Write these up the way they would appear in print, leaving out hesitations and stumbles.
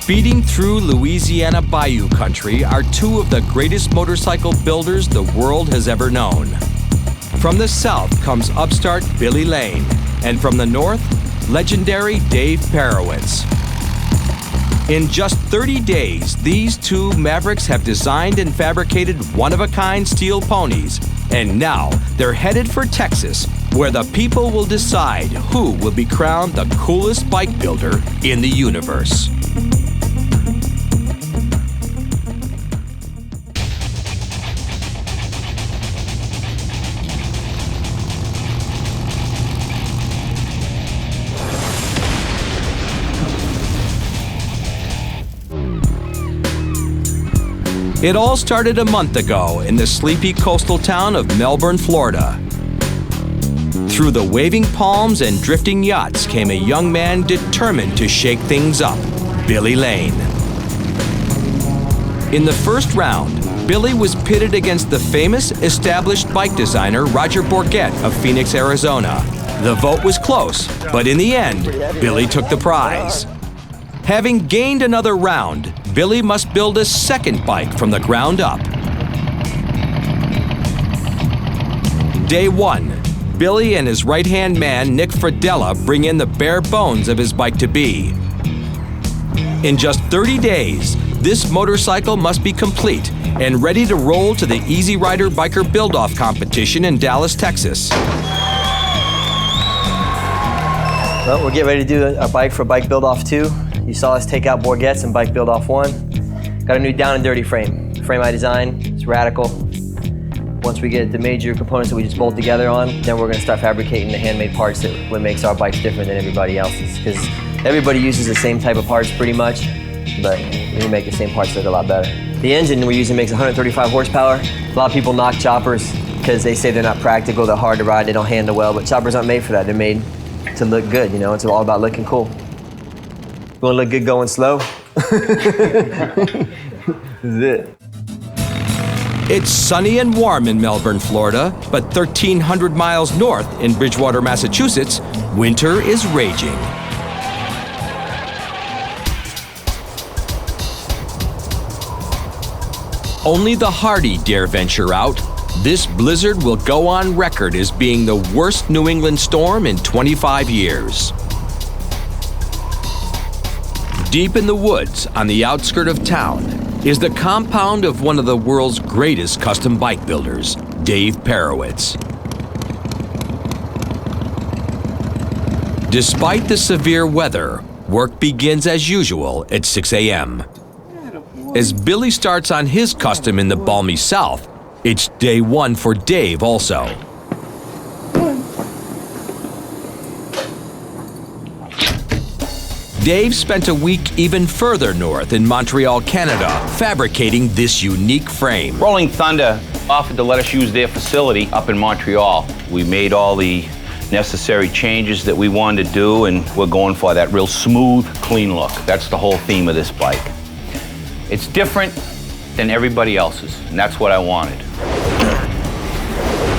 Speeding through Louisiana Bayou country are two of the greatest motorcycle builders the world has ever known. From the south comes upstart Billy Lane, and from the north, legendary Dave Perewitz. In just 30 days, these two mavericks have designed and fabricated one-of-a-kind steel ponies, and now they're headed for Texas, where the people will decide who will be crowned the coolest bike builder in the universe. It all started a month ago in the sleepy coastal town of Melbourne, Florida. Through the waving palms and drifting yachts came a young man determined to shake things up, Billy Lane. In the first round, Billy was pitted against the famous established bike designer Roger Bourget of Phoenix, Arizona. The vote was close, but in the end, Billy took the prize. Having gained another round, Billy must build a second bike from the ground up. Day one, Billy and his right-hand man, Nick Fradella, bring in the bare bones of his bike-to-be. In just 30 days, this motorcycle must be complete and ready to roll to the Easyrider Biker Build-Off competition in Dallas, Texas. Well, we're getting ready to do a bike for Bike Build-Off 2. You saw us take out Bourget's and Bike Build-Off 1. Got a new down and dirty frame. The frame I designed, it's radical. Once we get the major components that we just bolt together on, then we're gonna start fabricating the handmade parts that what makes our bikes different than everybody else's. Because everybody uses the same type of parts pretty much, but we make the same parts that are a lot better. The engine we're using makes 135 horsepower. A lot of people knock choppers because they say they're not practical, they're hard to ride, they don't handle well, but choppers aren't made for that. They're made to look good, you know? It's all about looking cool. You wanna look good going slow? This is it. It's sunny and warm in Melbourne, Florida, but 1,300 miles north in Bridgewater, Massachusetts, winter is raging. Only the hardy dare venture out. This blizzard will go on record as being the worst New England storm in 25 years. Deep in the woods on the outskirt of town is the compound of one of the world's greatest custom bike builders, Dave Perewitz. Despite the severe weather, work begins as usual at 6 a.m. As Billy starts on his custom in the balmy south, it's day one for Dave also. Dave spent a week even further north in Montreal, Canada, fabricating this unique frame. Rolling Thunder offered to let us use their facility up in Montreal. We made all the necessary changes that we wanted to do, and we're going for that real smooth, clean look. That's the whole theme of this bike. It's different than everybody else's, and that's what I wanted.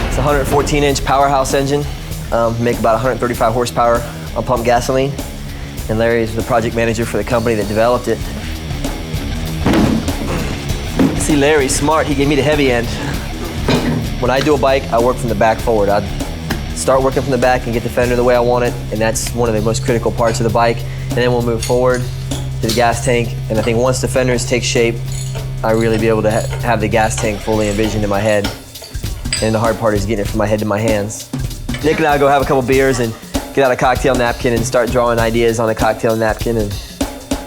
It's a 114-inch powerhouse engine, make about 135 horsepower on pump gasoline. And Larry is the project manager for the company that developed it. See, Larry's smart, he gave me the heavy end. When I do a bike, I work from the back forward. I start working from the back and get the fender the way I want it, and that's one of the most critical parts of the bike. And then we'll move forward to the gas tank, and I think once the fenders take shape, I'll really be able to have the gas tank fully envisioned in my head. And the hard part is getting it from my head to my hands. Nick and I go have a couple beers and get out a cocktail napkin and start drawing ideas on a cocktail napkin. And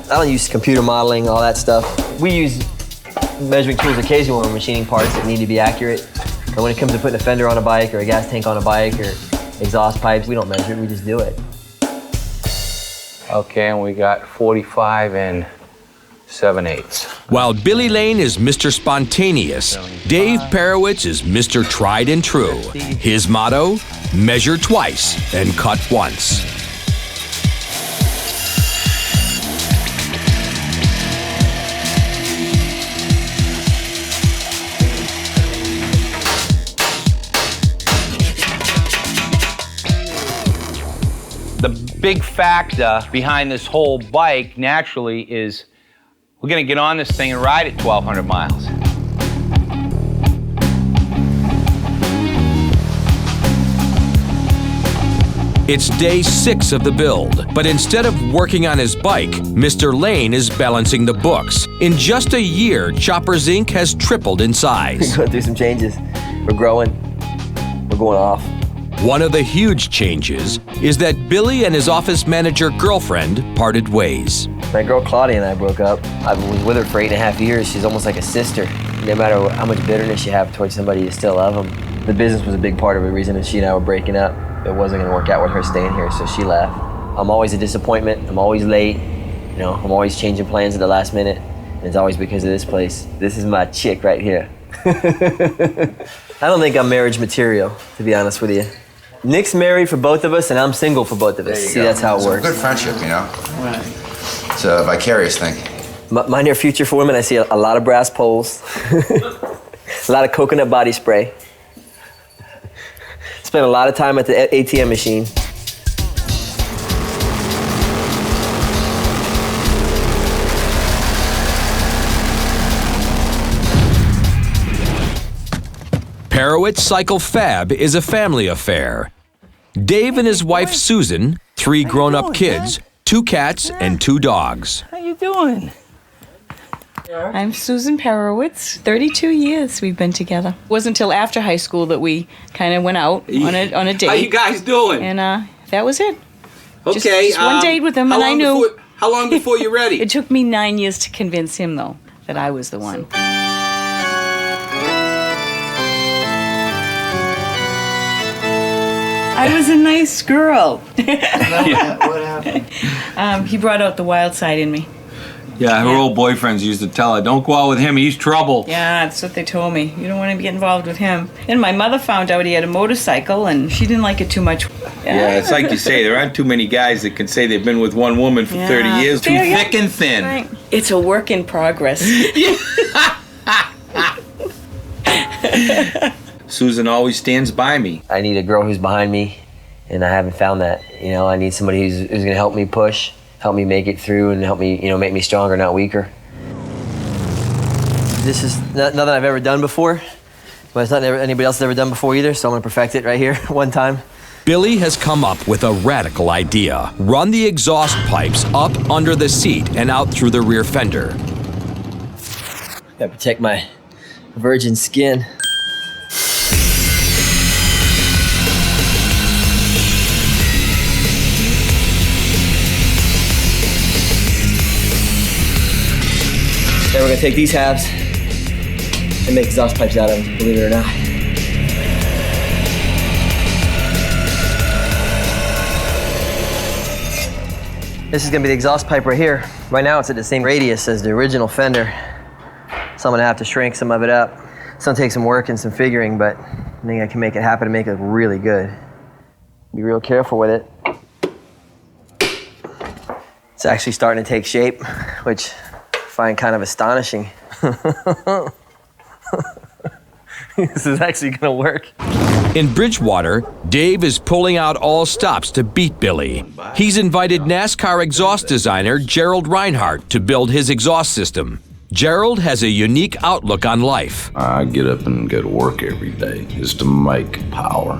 I don't use computer modeling, all that stuff. We use measuring tools occasionally when we're machining parts that need to be accurate. But when it comes to putting a fender on a bike or a gas tank on a bike or exhaust pipes, we don't measure it, we just do it. Okay, and we got 45 and 7/8. While Billy Lane is Mr. Spontaneous, Dave Perewitz is Mr. Tried and True. His motto, measure twice and cut once. The big factor behind this whole bike, naturally, is We're gonna get on this thing and ride it 1,200 miles. It's day 6 of the build, but instead of working on his bike, Mr. Lane is balancing the books. In just a year, Choppers Inc. has tripled in size. We're going through some changes. We're growing. We're going off. One of the huge changes is that Billy and his office manager girlfriend parted ways. My girl Claudia and I broke up. I was with her for 8.5 years. She's almost like a sister. No matter how much bitterness you have towards somebody, you still love them. The business was a big part of the reason that she and I were breaking up. It wasn't gonna work out with her staying here, so she left. I'm always a disappointment. I'm always late. You know, I'm always changing plans at the last minute. And it's always because of this place. This is my chick right here. I don't think I'm marriage material, to be honest with you. Nick's married for both of us, and I'm single for both of us. See, that's how it works. It's a good friendship, you know? Right. It's a vicarious thing. My near future for women, I see a lot of brass poles, a lot of coconut body spray. Spent a lot of time at the ATM machine. Perewitz Cycle Fab is a family affair. Dave and his wife Susan, 3 grown-up kids, 2 cats, and 2 dogs. How you doing? I'm Susan Perewitz. 32 years we've been together. It wasn't until after high school that we kind of went out on a date. How you guys doing? And that was it. Okay. Just one date with him, and I knew. How long before you're ready? It took me 9 years to convince him, though, that I was the one. I was a nice girl. What happened? He brought out the wild side in me. Yeah, her old boyfriends used to tell her, don't go out with him, he's trouble. Yeah, that's what they told me. You don't want to get involved with him. And my mother found out he had a motorcycle, and she didn't like it too much. Yeah, it's like you say, there aren't too many guys that can say they've been with one woman for 30 years. Too thick and thin. Right. It's a work in progress. Susan always stands by me. I need a girl who's behind me, and I haven't found that. You know, I need somebody who's gonna help me push, help me make it through, and help me, make me stronger, not weaker. This is nothing I've ever done before, but it's not anybody else has ever done before either, so I'm gonna perfect it right here one time. Billy has come up with a radical idea. Run the exhaust pipes up under the seat and out through the rear fender. Gotta protect my virgin skin. Then we're gonna take these halves and make exhaust pipes out of them, believe it or not. This is gonna be the exhaust pipe right here. Right now it's at the same radius as the original fender. So I'm gonna have to shrink some of it up. It's gonna take some work and some figuring, but I think I can make it happen and make it look really good. Be real careful with it. It's actually starting to take shape, which I find kind of astonishing. This is actually gonna work. In Bridgewater, Dave is pulling out all stops to beat Billy. He's invited NASCAR exhaust designer Gerald Reinhardt to build his exhaust system. Gerald has a unique outlook on life. I get up and go to work every day is to make power.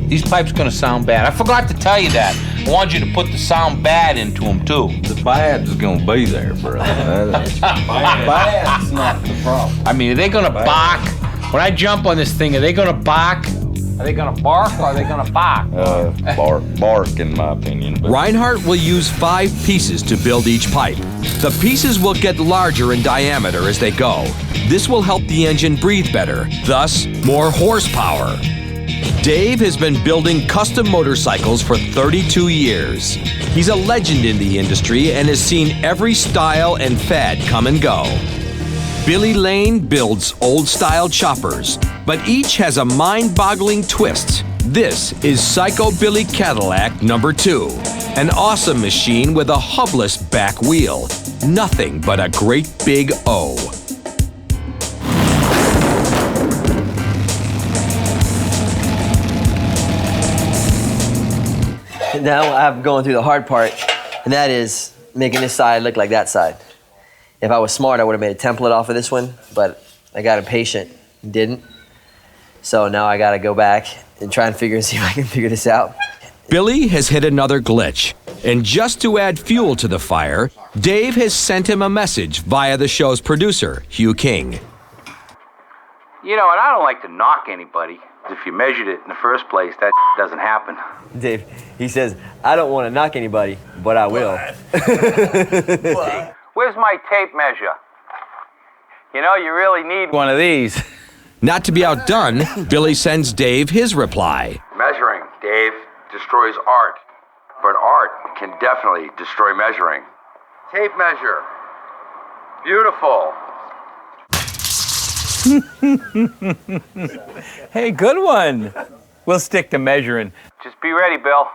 These pipes gonna sound bad. I forgot to tell you that. I want you to put the sound bad into them too. The bad's gonna be there, brother. Bad's not the problem. I mean, are they gonna bark? When I jump on this thing, are they gonna bark? Are they gonna bark or are they gonna bark? Bark in my opinion. But Reinhardt will use 5 pieces to build each pipe. The pieces will get larger in diameter as they go. This will help the engine breathe better, thus more horsepower. Dave has been building custom motorcycles for 32 years. He's a legend in the industry and has seen every style and fad come and go. Billy Lane builds old-style choppers, but each has a mind-boggling twist. This is Psycho Billy Cadillac number 2, an awesome machine with a hubless back wheel. Nothing but a great big O. Now I'm going through the hard part, and that is making this side look like that side. If I was smart, I would have made a template off of this one, but I got impatient and didn't. So now I gotta go back and try and see if I can figure this out. Billy has hit another glitch, and just to add fuel to the fire, Dave has sent him a message via the show's producer, Hugh King. You know, and I don't like to knock anybody. If you measured it in the first place, that doesn't happen. Dave, he says, I don't want to knock anybody, but I will. Where's my tape measure? You know, you really need one of these. Not to be outdone, Billy sends Dave his reply. Measuring, Dave, destroys art. But art can definitely destroy measuring. Tape measure. Beautiful. Hey, good one. We'll stick to measuring. Just be ready, Bill.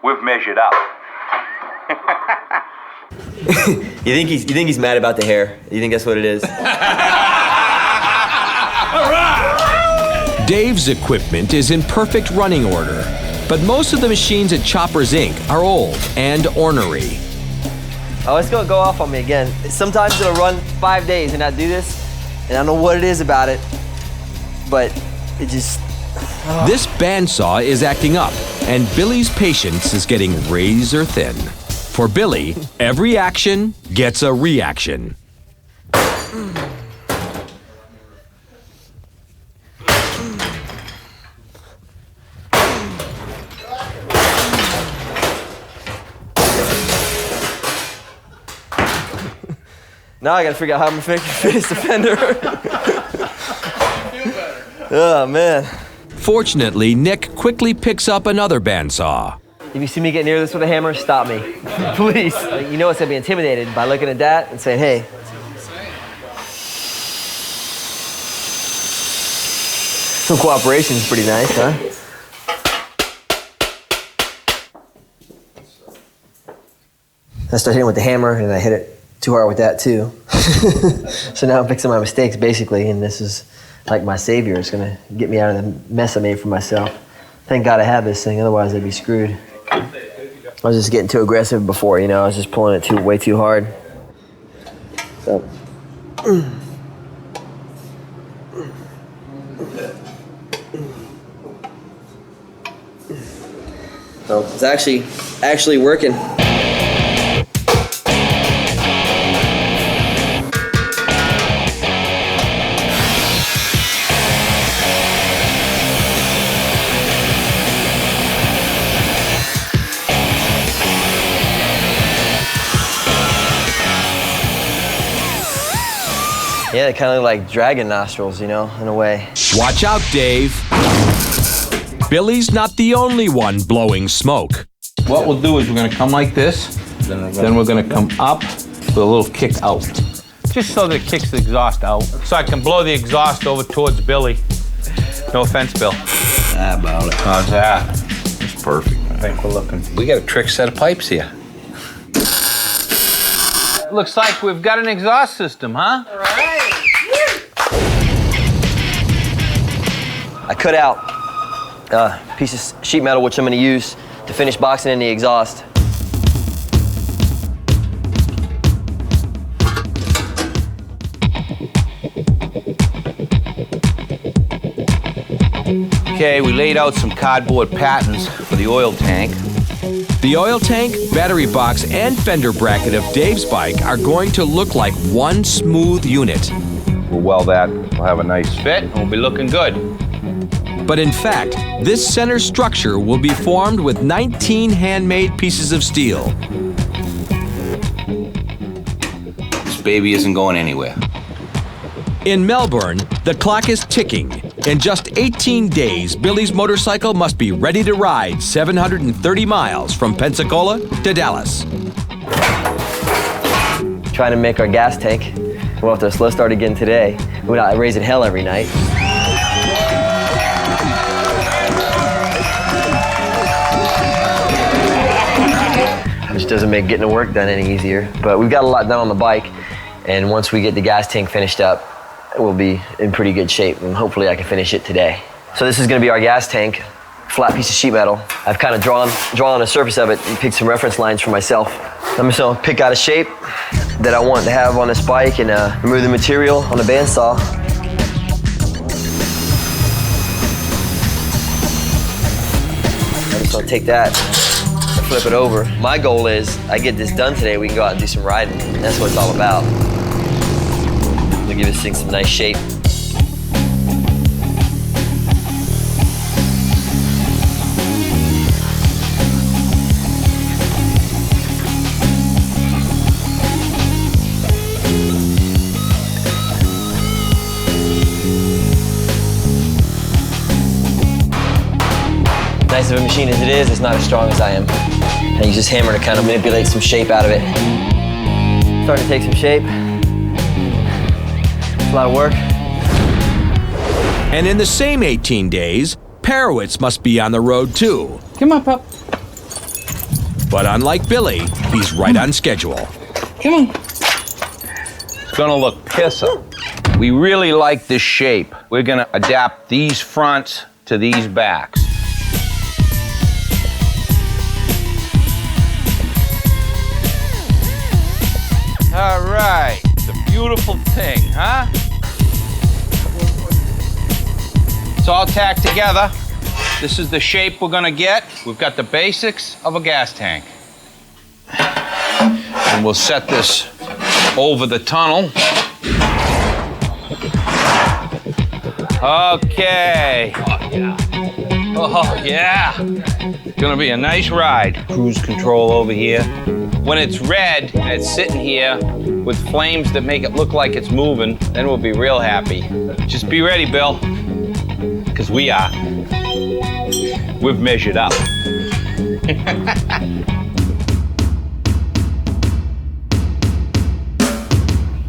We've measured up. You think he's mad about the hair? You think that's what it is? Dave's equipment is in perfect running order, but most of the machines at Choppers Inc. are old and ornery. Oh, it's gonna go off on me again. Sometimes it'll run 5 days and I do this, and I don't know what it is about it, but it just... This bandsaw is acting up, and Billy's patience is getting razor thin. For Billy, every action gets a reaction. Now I gotta figure out how I'm gonna finish the fender. Oh, man. Fortunately, Nick quickly picks up another bandsaw. If you see me get near this with a hammer, stop me. Please. You know it's gonna be intimidated by looking at that and saying, hey. Some cooperation is pretty nice, huh? I start hitting with the hammer and I hit it too hard with that too. So now I'm fixing my mistakes basically, and this is like my savior. It's gonna get me out of the mess I made for myself. Thank God I have this thing, otherwise I'd be screwed. I was just getting too aggressive before, you know, I was just pulling it way too hard. So. So it's actually working. Yeah, they kind of look like dragon nostrils, you know, in a way. Watch out, Dave. Billy's not the only one blowing smoke. What we'll do is we're gonna come like this, then we're gonna come up with a little kick out. Just so that it kicks the exhaust out. So I can blow the exhaust over towards Billy. No offense, Bill. How about it? How's that? It's perfect. I think we're looking. We got a trick set of pipes here. Looks like we've got an exhaust system, huh? All right. I cut out a piece of sheet metal, which I'm going to use to finish boxing in the exhaust. Okay, we laid out some cardboard patterns for the oil tank. The oil tank, battery box, and fender bracket of Dave's bike are going to look like one smooth unit. We'll weld that. We'll have a nice fit, and we'll be looking good. But in fact, this center structure will be formed with 19 handmade pieces of steel. This baby isn't going anywhere. In Melbourne, the clock is ticking. In just 18 days, Billy's motorcycle must be ready to ride 730 miles from Pensacola to Dallas. Trying to make our gas tank. We'll have to slow start again today. We're not raising hell every night. Which doesn't make getting the work done any easier. But we've got a lot done on the bike, and once we get the gas tank finished up, we'll be in pretty good shape, and hopefully I can finish it today. So this is gonna be our gas tank. flat piece of sheet metal. I've kind of drawn on the surface of it and picked some reference lines for myself. I'm just gonna pick out a shape that I want to have on this bike and remove the material on the bandsaw. I'm just gonna take that and flip it over. My goal is I get this done today, we can go out and do some riding. That's what it's all about. I'm gonna give this thing some nice shape. Nice of a machine as it is, it's not as strong as I am. I use this hammer to kind of manipulate some shape out of it. Starting to take some shape. It's a lot of work. And in the same 18 days, Perewitz must be on the road too. Come on, pup. But unlike Billy, he's right on schedule. Come on. It's gonna look pisser. We really like this shape. We're gonna adapt these fronts to these backs. All right, it's a beautiful thing, huh? It's all tacked together. This is the shape we're gonna get. We've got the basics of a gas tank. And we'll set this over the tunnel. Okay. Oh yeah. It's gonna be a nice ride. Cruise control over here. When it's red and it's sitting here with flames that make it look like it's moving, then we'll be real happy. Just be ready, Bill, because we are. We've measured up.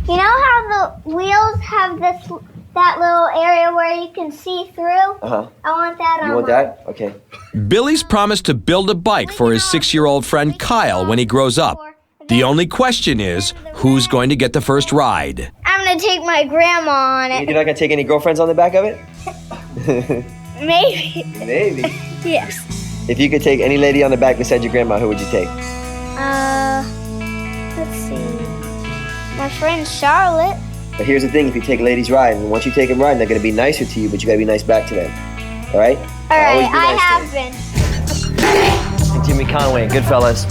You know how the wheels have that little area where you can see through? Uh-huh. I want that on You want mine. that? Okay. Billy's promised to build a bike for his 6-year-old friend Kyle when he grows up. The only question is, who's going to get the first ride? I'm gonna take my grandma on it. You're not gonna take any girlfriends on the back of it? Maybe. Maybe. Yes. If you could take any lady on the back besides your grandma, who would you take? Let's see. My friend Charlotte. But here's the thing, if you take ladies riding, once you take them riding, they're gonna be nicer to you, but you gotta be nice back to them. All right? All right, Always be I nice have to been. them. Jimmy Conway, Goodfellas.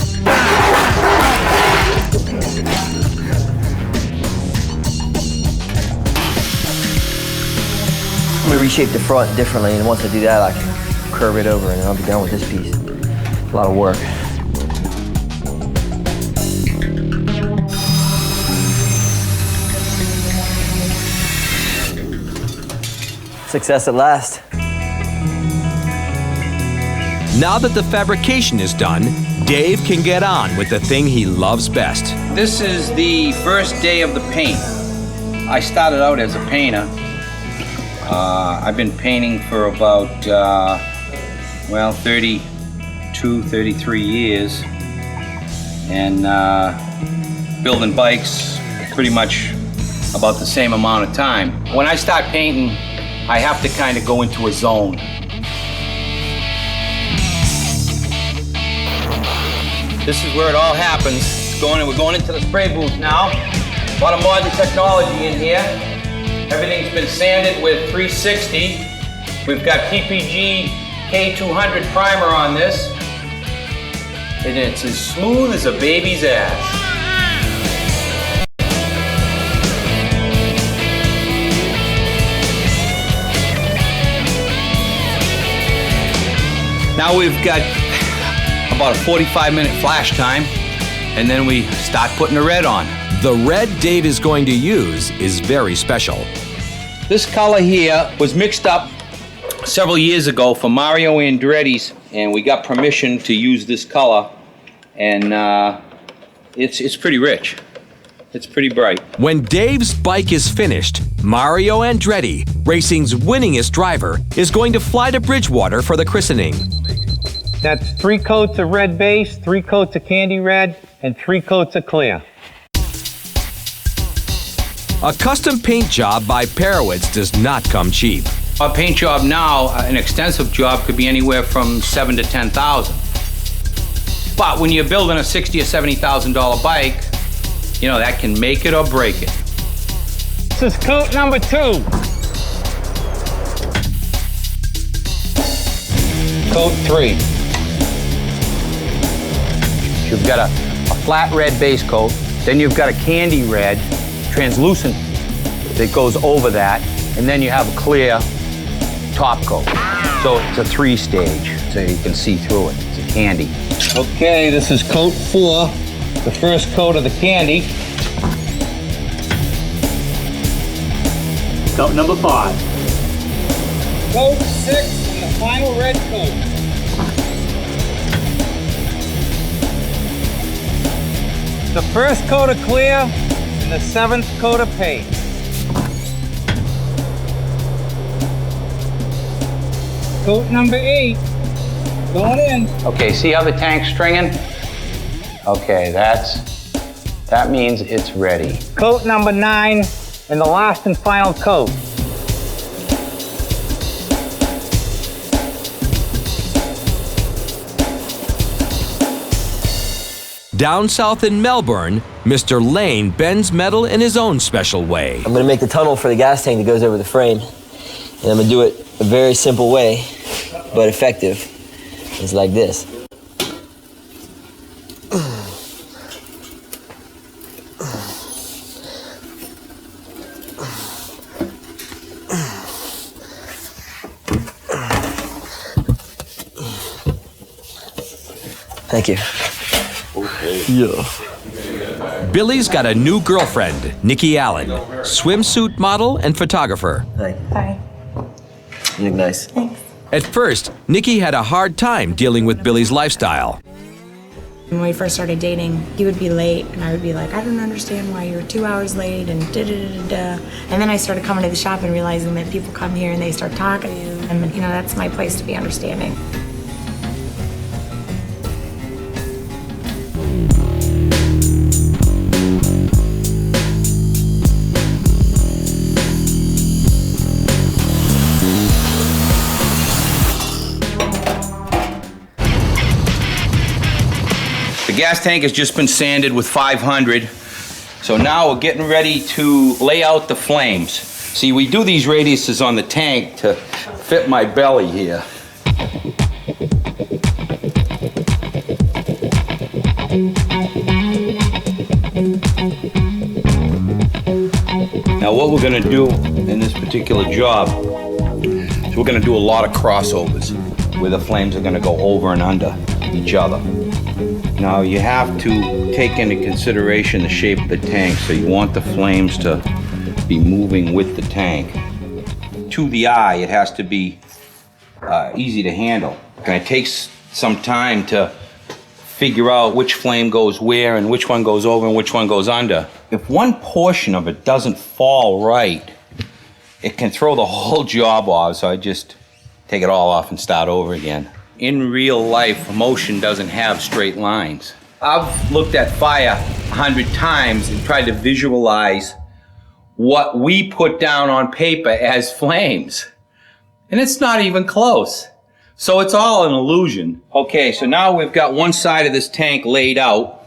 I'm gonna reshape the front differently, and once I do that, I can curve it over, and I'll be done with this piece. A lot of work. Success at last. Now that the fabrication is done, Dave can get on with the thing he loves best. This is the first day of the paint. I started out as a painter. I've been painting for about, 32, 33 years. And building bikes pretty much about the same amount of time. When I start painting, I have to kind of go into a zone. This is where it all happens. We're going into the spray booth now. A lot of modern technology in here. Everything's been sanded with 360. We've got PPG K200 primer on this. And it's as smooth as a baby's ass. Now we've got about a 45-minute flash time, and then we start putting the red on. The red Dave is going to use is very special. This color here was mixed up several years ago for Mario Andretti's, and we got permission to use this color, and it's pretty rich. It's pretty bright. When Dave's bike is finished, Mario Andretti, racing's winningest driver, is going to fly to Bridgewater for the christening. That's 3 coats of red base, 3 coats of candy red, and 3 coats of clear. A custom paint job by Perewitz does not come cheap. A paint job now, an extensive job, could be anywhere from $7,000 to $10,000. But when you're building a $60,000 or $70,000 bike, you know, that can make it or break it. This is coat number 2. Coat 3. You've got a flat red base coat, then you've got a candy red, translucent, that goes over that, and then you have a clear top coat. So it's a 3-stage, so you can see through it. It's a candy. Okay, this is coat 4, the first coat of the candy. Coat number 5. Coat 6 and the final red coat. The first coat of clear and the 7th coat of paint. Coat number 8, going in. Okay, see how the tank's stringing? Okay, that means it's ready. Coat number 9 and the last and final coat. Down south in Melbourne, Mr. Lane bends metal in his own special way. I'm gonna make the tunnel for the gas tank that goes over the frame. And I'm gonna do it a very simple way, but effective. It's like this. Thank you. Yeah. Billy's got a new girlfriend, Nikki Allen, swimsuit model and photographer. Hi. Hi. You look nice. Thanks. At first, Nikki had a hard time dealing with Billy's lifestyle. When we first started dating, he would be late, and I would be like, I don't understand why you're 2 hours late, and da-da-da-da-da. And then I started coming to the shop and realizing that people come here and they start talking to you, and, you know, that's my place to be understanding. The gas tank has just been sanded with 500. So now we're getting ready to lay out the flames. See, we do these radiuses on the tank to fit my belly here. Now what we're gonna do in this particular job is we're gonna do a lot of crossovers where the flames are gonna go over and under each other. Now you have to take into consideration the shape of the tank, so you want the flames to be moving with the tank. To the eye, it has to be easy to handle. And it takes some time to figure out which flame goes where and which one goes over and which one goes under. If one portion of it doesn't fall right, it can throw the whole job off, so I just take it all off and start over again. In real life, motion doesn't have straight lines. I've looked at fire 100 times and tried to visualize what we put down on paper as flames. And it's not even close. So it's all an illusion. Okay, so now we've got one side of this tank laid out,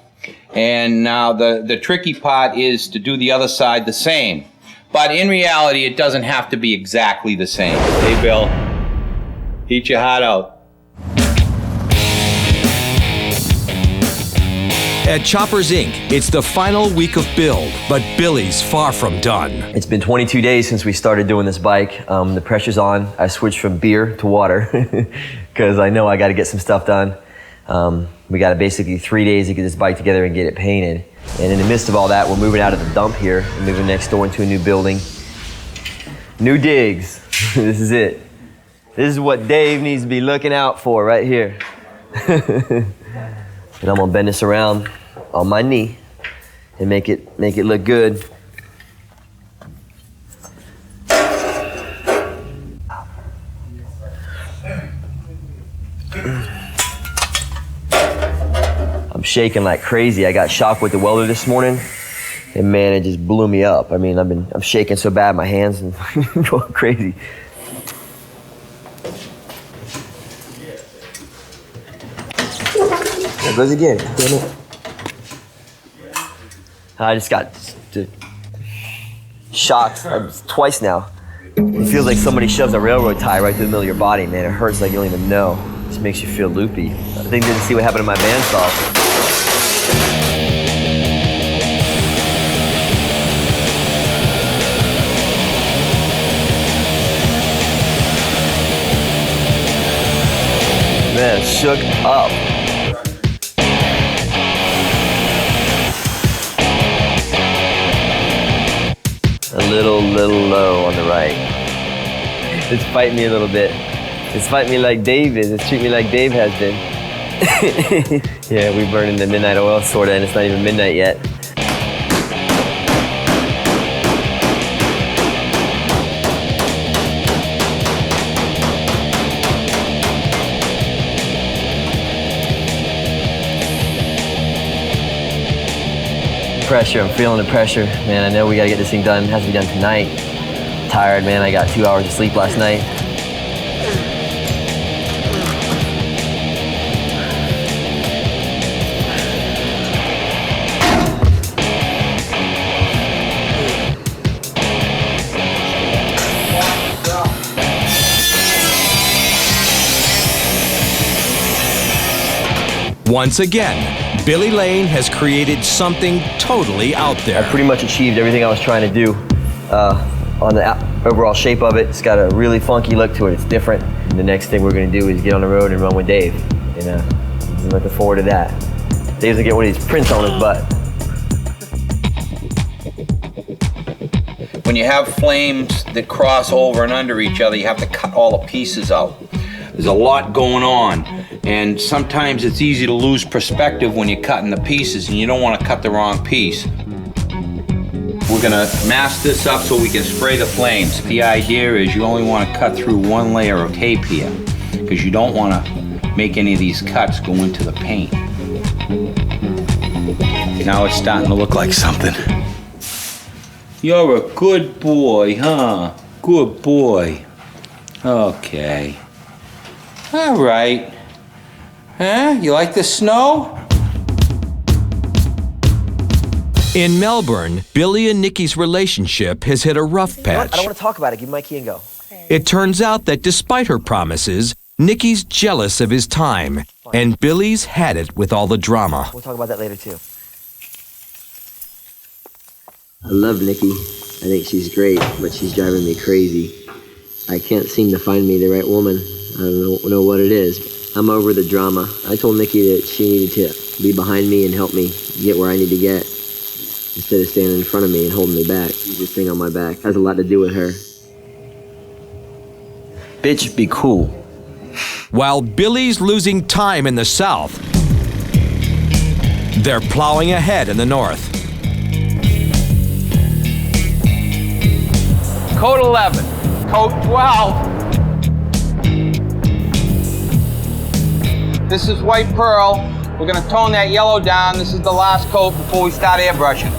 and now the tricky part is to do the other side the same. But in reality, it doesn't have to be exactly the same. Hey, Bill, eat your heart out. At Choppers Inc., it's the final week of build, but Billy's far from done. It's been 22 days since we started doing this bike. The pressure's on. I switched from beer to water because I know I got to get some stuff done. We got basically 3 days to get this bike together and get it painted. And in the midst of all that, we're moving out of the dump here and moving next door into a new building. New digs. This is it. This is what Dave needs to be looking out for right here. And I'm gonna bend this around on my knee and make it look good. I'm shaking like crazy. I got shocked with the welder this morning, and man, it just blew me up. I mean, I'm shaking so bad, my hands are going crazy. There goes again. Damn it. I just got shocked twice now. It feels like somebody shoves a railroad tie right through the middle of your body, man. It hurts like you don't even know. It just makes you feel loopy. I think didn't see what happened in my bandsaw. Man, shook up. A little low on the right. It's fighting me a little bit. It's fighting me like Dave is. It's treating me like Dave has been. Yeah, we're burning the midnight oil sorta, and it's not even midnight yet. Pressure, I'm feeling the pressure. Man, I know we gotta get this thing done. It has to be done tonight. I'm tired, man. I got 2 hours of sleep last night. Once again, Billy Lane has created something totally out there. I pretty much achieved everything I was trying to do on the overall shape of it. It's got a really funky look to it. It's different. And the next thing we're going to do is get on the road and run with Dave. And I'm looking forward to that. Dave's going to get one of these prints on his butt. When you have flames that cross over and under each other, you have to cut all the pieces out. There's a lot going on, and sometimes it's easy to lose perspective when you're cutting the pieces, and you don't want to cut the wrong piece. We're gonna mask this up so we can spray the flames. The idea is you only want to cut through one layer of tape here, because you don't want to make any of these cuts go into the paint. Now it's starting to look like something. You're a good boy, huh? Good boy. Okay. All right. Huh? You like the snow? In Melbourne, Billy and Nikki's relationship has hit a rough patch. I don't want to talk about it. Give me my key and go. It turns out that despite her promises, Nikki's jealous of his time, and Billy's had it with all the drama. We'll talk about that later, too. I love Nikki. I think she's great, but she's driving me crazy. I can't seem to find me the right woman. I don't know what it is. I'm over the drama. I told Nikki that she needed to be behind me and help me get where I need to get, instead of standing in front of me and holding me back. This thing on my back has a lot to do with her. Bitch, be cool. While Billy's losing time in the south, they're plowing ahead in the north. Code 11, code 12. This is white pearl. We're gonna tone that yellow down. This is the last coat before we start airbrushing.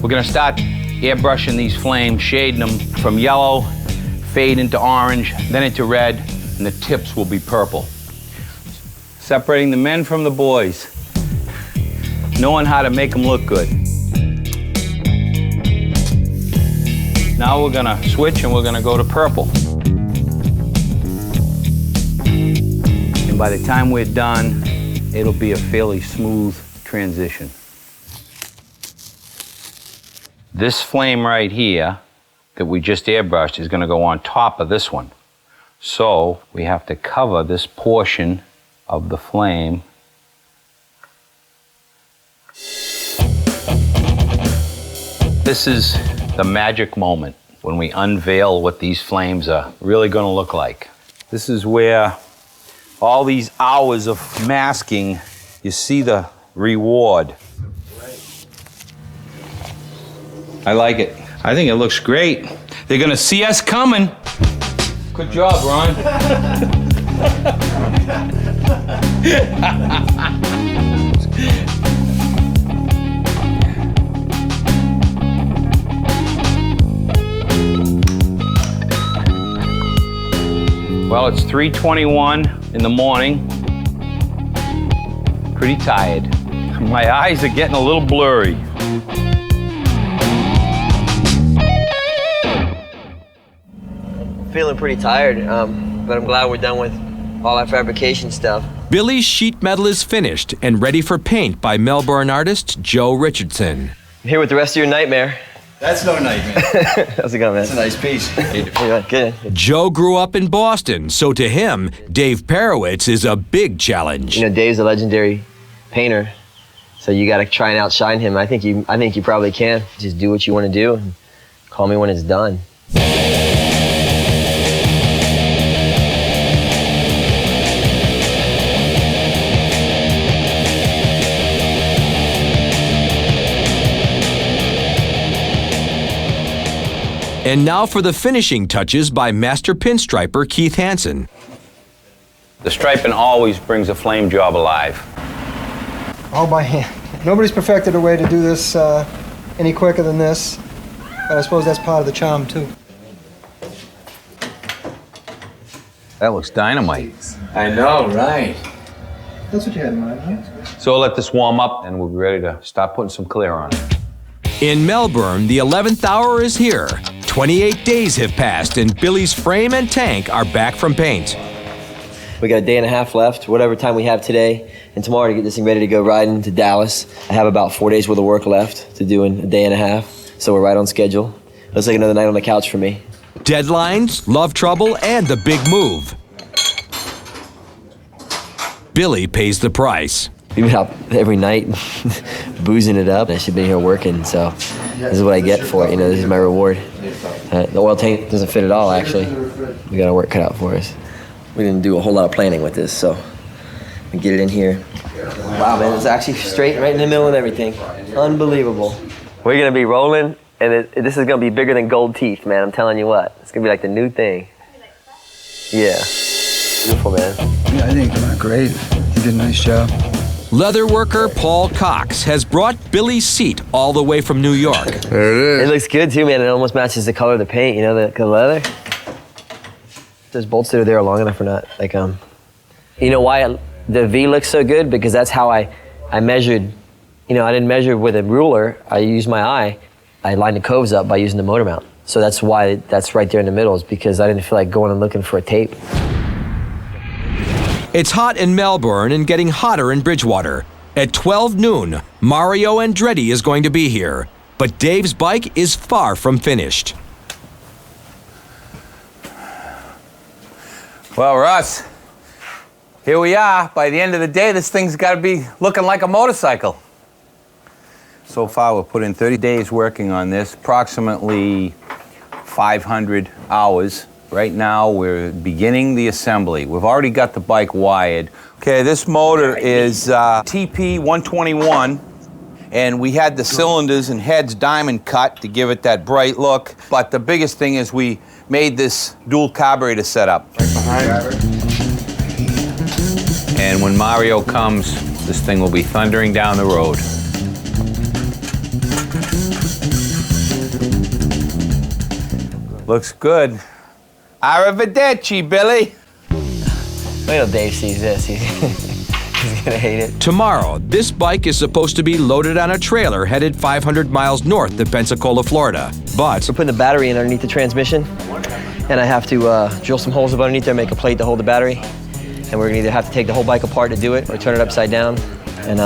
We're gonna start airbrushing these flames, shading them from yellow, fade into orange, then into red, and the tips will be purple. Separating the men from the boys. Knowing how to make them look good. Now we're gonna switch and we're gonna go to purple. And by the time we're done, it'll be a fairly smooth transition. This flame right here that we just airbrushed is gonna go on top of this one. So we have to cover this portion of the flame. This is the magic moment when we unveil what these flames are really gonna look like. This is where all these hours of masking, you see the reward. I like it. I think it looks great. They're gonna see us coming. Good job, Ron. Well, it's 3:21 in the morning. Pretty tired. My eyes are getting a little blurry. Feeling pretty tired, but I'm glad we're done with all our fabrication stuff. Billy's sheet metal is finished and ready for paint by Melbourne artist Joe Richardson. I'm here with the rest of your nightmare. That's no nightmare. How's it going, man? That's a nice piece. Good. Joe grew up in Boston, so to him, Dave Perewitz is a big challenge. You know, Dave's a legendary painter, so you got to try and outshine him. I think you probably can. Just do what you want to do and call me when it's done. And now for the finishing touches by master pinstriper Keith Hansen. The striping always brings a flame job alive. All by hand. Nobody's perfected a way to do this any quicker than this, but I suppose that's part of the charm too. That looks dynamite. I know, right? That's what you had in mind, right? So we'll let this warm up and we'll be ready to start putting some clear on it. In Melbourne, the 11th hour is here. 28 days have passed and Billy's frame and tank are back from paint. We got a day and a half left, whatever time we have today and tomorrow to get this thing ready to go riding to Dallas. I have about 4 days worth of work left to do in a day and a half, so we're right on schedule. Looks like another night on the couch for me. Deadlines, love trouble, and the big move. Billy pays the price. We've been out every night boozing it up. I should be here working, so this is what I get for it. You know, this is my reward. The oil tank doesn't fit at all, actually. We got our work cut out for us. We didn't do a whole lot of planning with this, so we get it in here. Wow, man, it's actually straight right in the middle and everything. Unbelievable. We're gonna be rolling, and this is gonna be bigger than gold teeth, man. I'm telling you what. It's gonna be like the new thing. Yeah. Beautiful, man. Yeah, I think you went great. You did a nice job. Leather worker Paul Cox has brought Billy's seat all the way from New York. There it is. It looks good too, man. It almost matches the color of the paint, you know, the leather. Those bolts that are there are long enough or not. Like, you know why the V looks so good? Because that's how I measured. You know, I didn't measure with a ruler. I used my eye. I lined the coves up by using the motor mount. So that's why that's right there in the middle, is because I didn't feel like going and looking for a tape. It's hot in Melbourne and getting hotter in Bridgewater. At 12 noon, Mario Andretti is going to be here, but Dave's bike is far from finished. Well, Russ, here we are. By the end of the day, this thing's got to be looking like a motorcycle. So far, we've put in 30 days working on this, approximately 500 hours. Right now, we're beginning the assembly. We've already got the bike wired. Okay, this motor is TP121, and we had the cylinders and heads diamond cut to give it that bright look. But the biggest thing is we made this dual carburetor setup. Right behind. And when Mario comes, this thing will be thundering down the road. Looks good. Arrivederci, Billy. Wait till Dave sees this. He's gonna hate it. Tomorrow, this bike is supposed to be loaded on a trailer headed 500 miles north to Pensacola, Florida. But we're putting the battery in underneath the transmission, and I have to drill some holes up underneath there, make a plate to hold the battery, and we're gonna either have to take the whole bike apart to do it or turn it upside down. And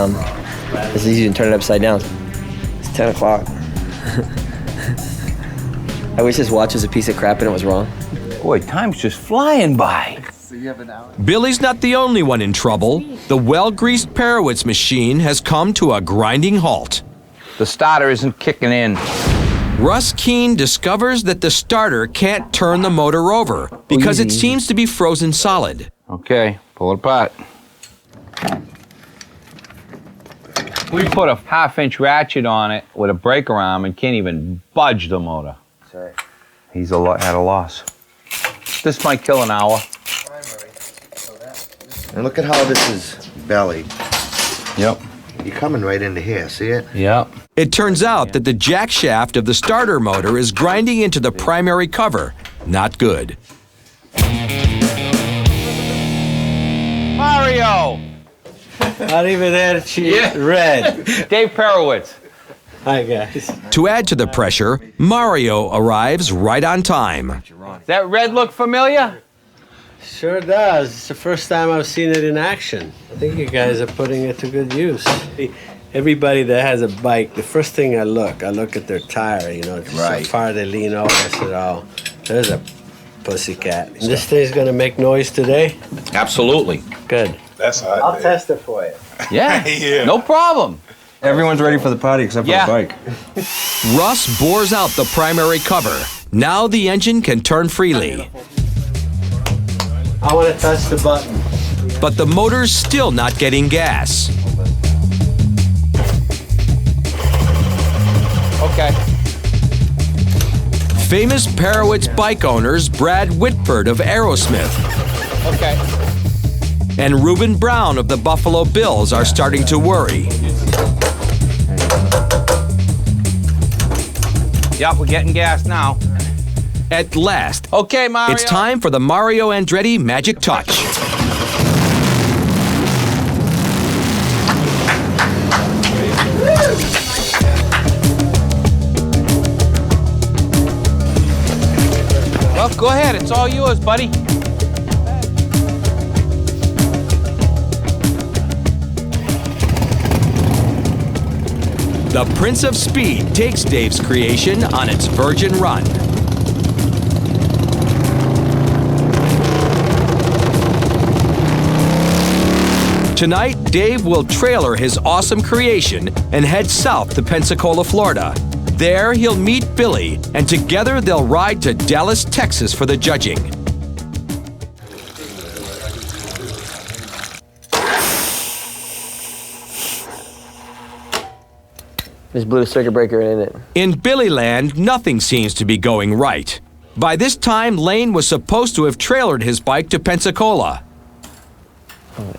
it's easy to turn it upside down. It's 10 o'clock. I wish this watch was a piece of crap and it was wrong. Boy, time's just flying by. Billy's not the only one in trouble. The well-greased Perewitz machine has come to a grinding halt. The starter isn't kicking in. Russ Keene discovers that the starter can't turn the motor over because it seems to be frozen solid. Okay, pull it apart. We put a 1/2-inch ratchet on it with a breaker arm and can't even budge the motor. Sorry. He's at a loss. This might kill an hour. And look at how this is bellied. Yep. You're coming right into here, see it? Yep. It turns out that the jack shaft of the starter motor is grinding into the primary cover. Not good. Mario! Yeah. Red. Dave Perewitz. Hi, guys. To add to the pressure, Mario arrives right on time. Does that red look familiar? Sure does. It's the first time I've seen it in action. I think you guys are putting it to good use. Everybody that has a bike, the first thing I look at their tire, you know, Right. so far they lean over. I said, oh, there's a pussycat. And this thing's gonna make noise today? Absolutely. Good. That's hot. I'll test it for you. Yeah. Yeah. No problem. Everyone's ready for the party except for Yeah. the bike. Russ bores out the primary cover. Now the engine can turn freely. I want to touch the button. But the motor's still not getting gas. Okay. Famous Perewitz bike owners Brad Whitford of Aerosmith Okay. and Reuben Brown of the Buffalo Bills are starting to worry. Yep, we're getting gas now. At last, Okay, Mario. it's time for the Mario Andretti Magic Touch. Well, go ahead. It's all yours, buddy. The Prince of Speed takes Dave's creation on its virgin run. Tonight, Dave will trailer his awesome creation and head south to Pensacola, Florida. There, he'll meet Billy, and together they'll ride to Dallas, Texas for the judging. Just blew a circuit breaker in it. In Billyland, nothing seems to be going right. By this time, Lane was supposed to have trailered his bike to Pensacola.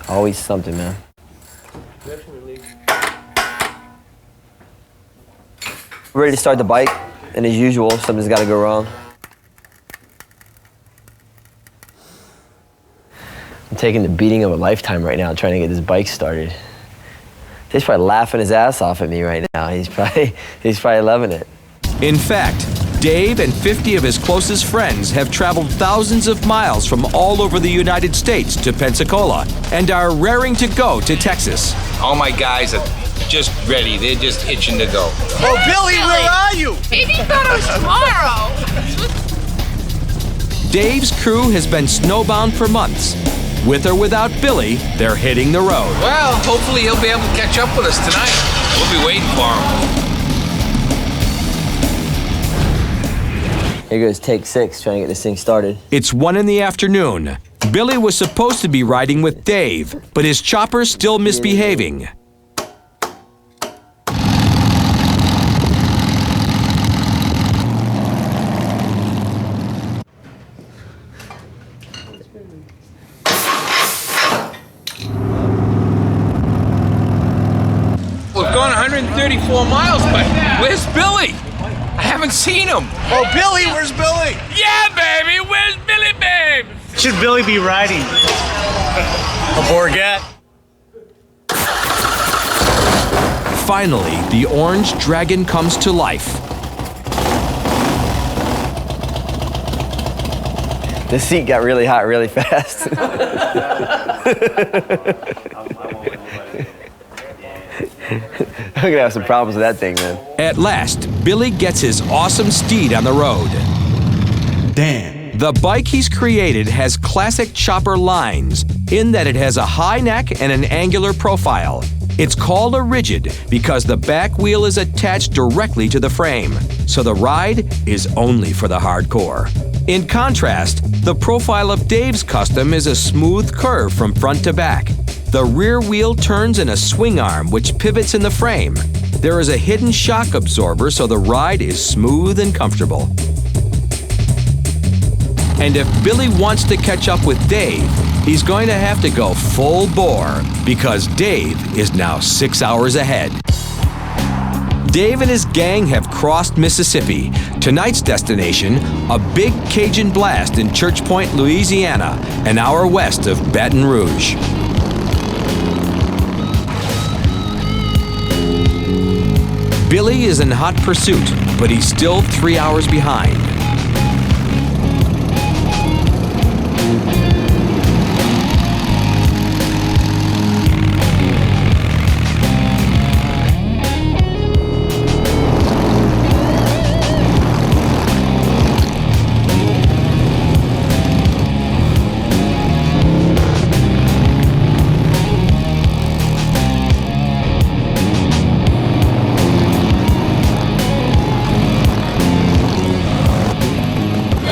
Always something, man. Ready to start the bike, and as usual, something's got to go wrong. I'm taking the beating of a lifetime right now trying to get this bike started. He's probably laughing his ass off at me right now. He's probably loving it. In fact, Dave and 50 of his closest friends have traveled thousands of miles from all over the United States to Pensacola and are raring to go to Texas. All my guys are just ready. They're just itching to go. Oh, Billy, where are you? Maybe you thought it was tomorrow. Dave's crew has been snowbound for months. With or without Billy, they're hitting the road. Well, hopefully he'll be able to catch up with us tonight. We'll be waiting for him. Here goes take 6, trying to get this thing started. It's 1 in the afternoon. Billy was supposed to be riding with Dave, but his chopper's still misbehaving. We've gone 134 miles, but where's Billy? I haven't seen him. Oh, Billy, where's Billy? Yeah, baby, where's Billy, babe? Should Billy be riding? A Borgette? Finally, the orange dragon comes to life. This seat got really hot really fast. I'm gonna have some problems with that thing, man. At last, Billy gets his awesome steed on the road. Damn. The bike he's created has classic chopper lines in that it has a high neck and an angular profile. It's called a rigid because the back wheel is attached directly to the frame, so the ride is only for the hardcore. In contrast, the profile of Dave's custom is a smooth curve from front to back. The rear wheel turns in a swing arm which pivots in the frame. There is a hidden shock absorber so the ride is smooth and comfortable. And if Billy wants to catch up with Dave, he's going to have to go full bore because Dave is now 6 hours ahead. Dave and his gang have crossed Mississippi. Tonight's destination, a big Cajun blast in Church Point, Louisiana, an hour west of Baton Rouge. Billy is in hot pursuit, but he's still 3 hours behind.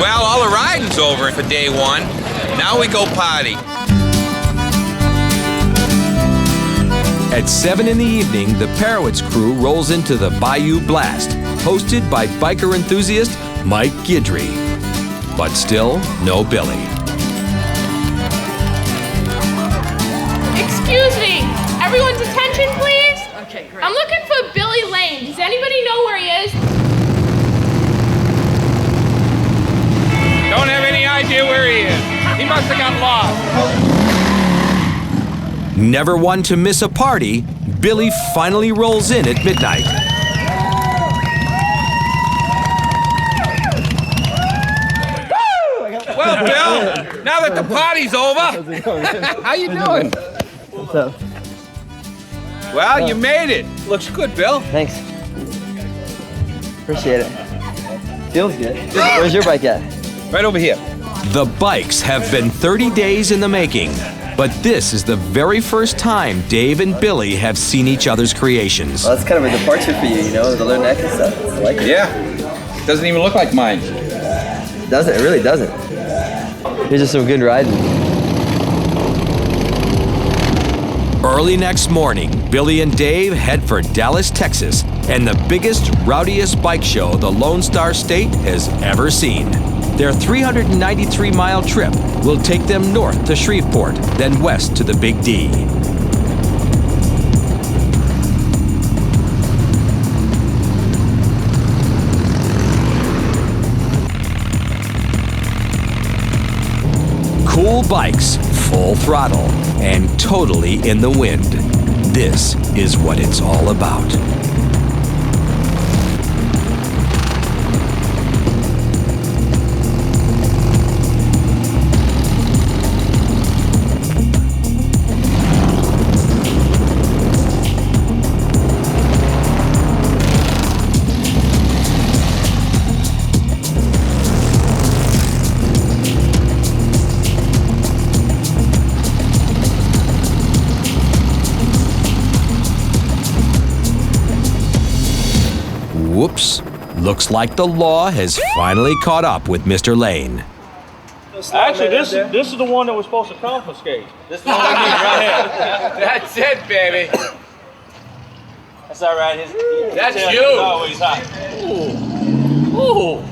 Well, all the riding's over for day one. Now we go party. At 7 in the evening, the Perewitz crew rolls into the Bayou Blast, hosted by biker enthusiast Mike Guidry. But still, no Billy. Excuse me. Everyone's attention, please. Okay, great. I'm looking for Billy Lane. Does anybody know where he is? Don't have any idea where he is. He must have got lost. Never one to miss a party, Billy finally rolls in at midnight. Well, Bill, now that the party's over, how you doing? What's up? Well, you made it. Looks good, Bill. Thanks. Appreciate it. Feels good. Where's your bike at? Right over here. The bikes have been 30 days in the making, but this is the very first time Dave and Billy have seen each other's creations. Well, that's kind of a departure for you, you know, the learn that kind of stuff. I like it. Yeah. Doesn't even look like mine. Doesn't, it really doesn't. Here's just some good riding. Early next morning, Billy and Dave head for Dallas, Texas, and the biggest, rowdiest bike show the Lone Star State has ever seen. Their 393-mile trip will take them north to Shreveport, then west to the Big D. Cool bikes, full throttle, and totally in the wind. This is what it's all about. Whoops. Looks like the law has finally caught up with Mr. Lane. Actually, this is the one that we're supposed to confiscate. This is the one we need right here. That's it, baby. That's all right. That's He's you. always hot. Ooh. Ooh.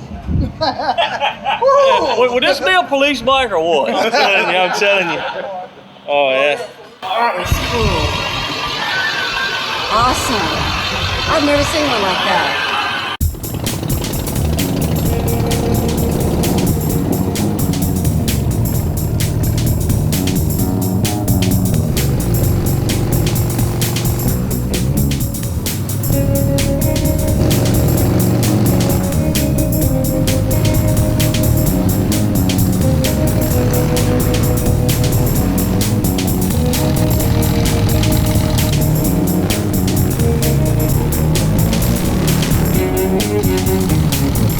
Would this be a police bike or what? I'm telling you. Oh, yeah. That was cool. Awesome. I've never seen one like that.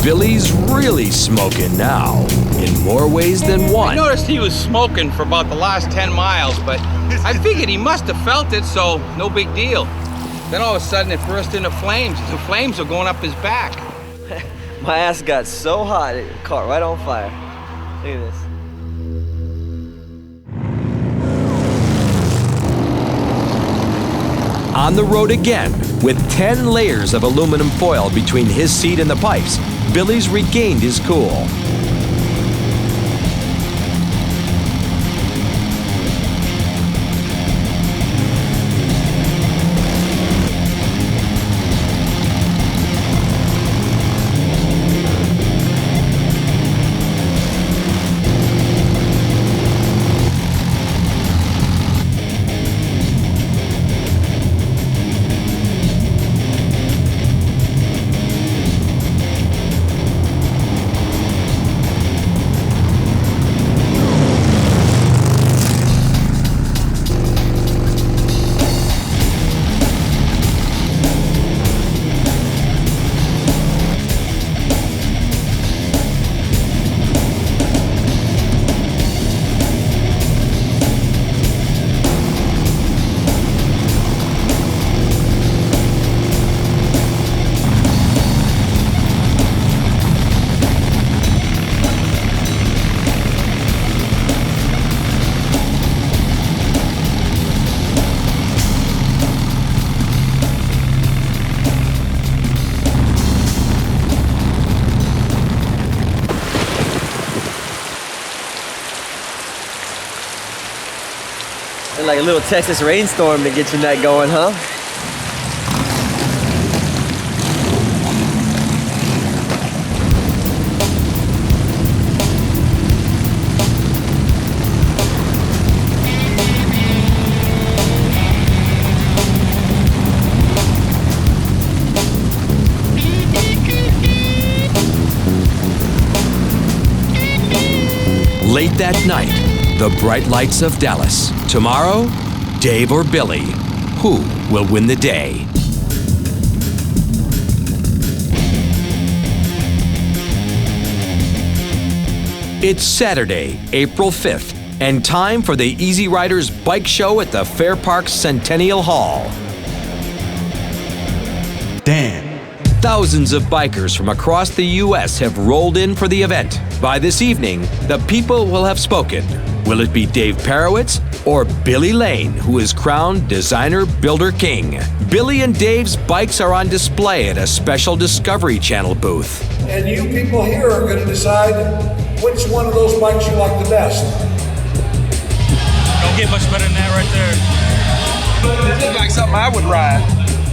Billy's really smoking now, in more ways than one. I noticed he was smoking for about the last 10 miles, but I figured he must have felt it, so no big deal. Then all of a sudden it burst into flames. The flames are going up his back. My ass got so hot, it caught right on fire. Look at this. On the road again, with 10 layers of aluminum foil between his seat and the pipes, Billy's regained his cool. like a little Texas rainstorm to get your night going, huh? Late that night, the bright lights of Dallas. Tomorrow, Dave or Billy? Who will win the day? It's Saturday, April 5th, and time for the Easyriders Bike Show at the Fair Park Centennial Hall. Damn. Thousands of bikers from across the U.S. have rolled in for the event. By this evening, the people will have spoken. Will it be Dave Perewitz or Billy Lane, who is crowned Designer Builder King? Billy and Dave's bikes are on display at a special Discovery Channel booth. And you people here are going to decide which one of those bikes you like the best. Don't get much better than that right there. This looks like something I would ride.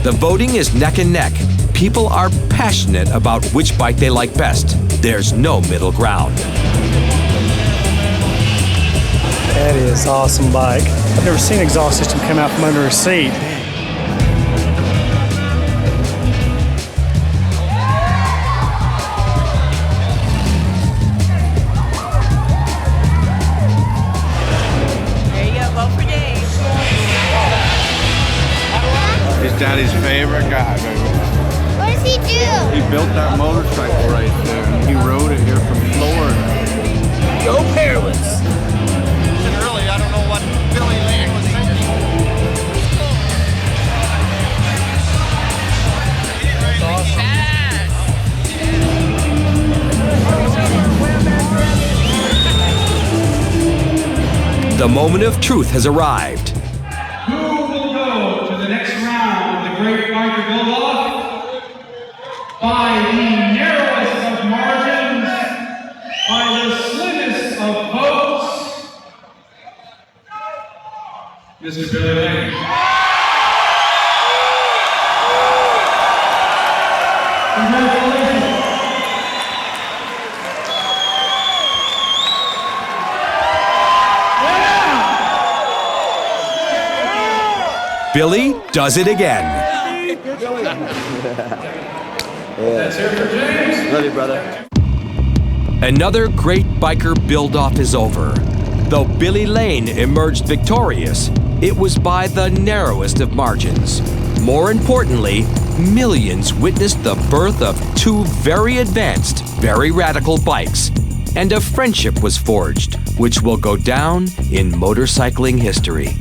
The voting is neck and neck. People are passionate about which bike they like best. There's no middle ground. That is an awesome bike. I've never seen an exhaust system come out from under a seat. There you go, vote for Dave. He's Daddy's favorite guy, baby. What does he do? He built that motorcycle right there, and he rode it here from Florida. Go Perewitz! Early, I don't know what Billy Lane was thinking. The moment of truth has arrived. Who will go to the next round of the Great Biker Build-Off? By the narrowest of margins, by the slimmest of votes, Mr. Billy Lane. Congratulations. Billy does it again. Let's hear it for James. Love you, brother. Another great biker build-off is over. Though Billy Lane emerged victorious, it was by the narrowest of margins. More importantly, millions witnessed the birth of two very advanced, very radical bikes, and a friendship was forged, which will go down in motorcycling history.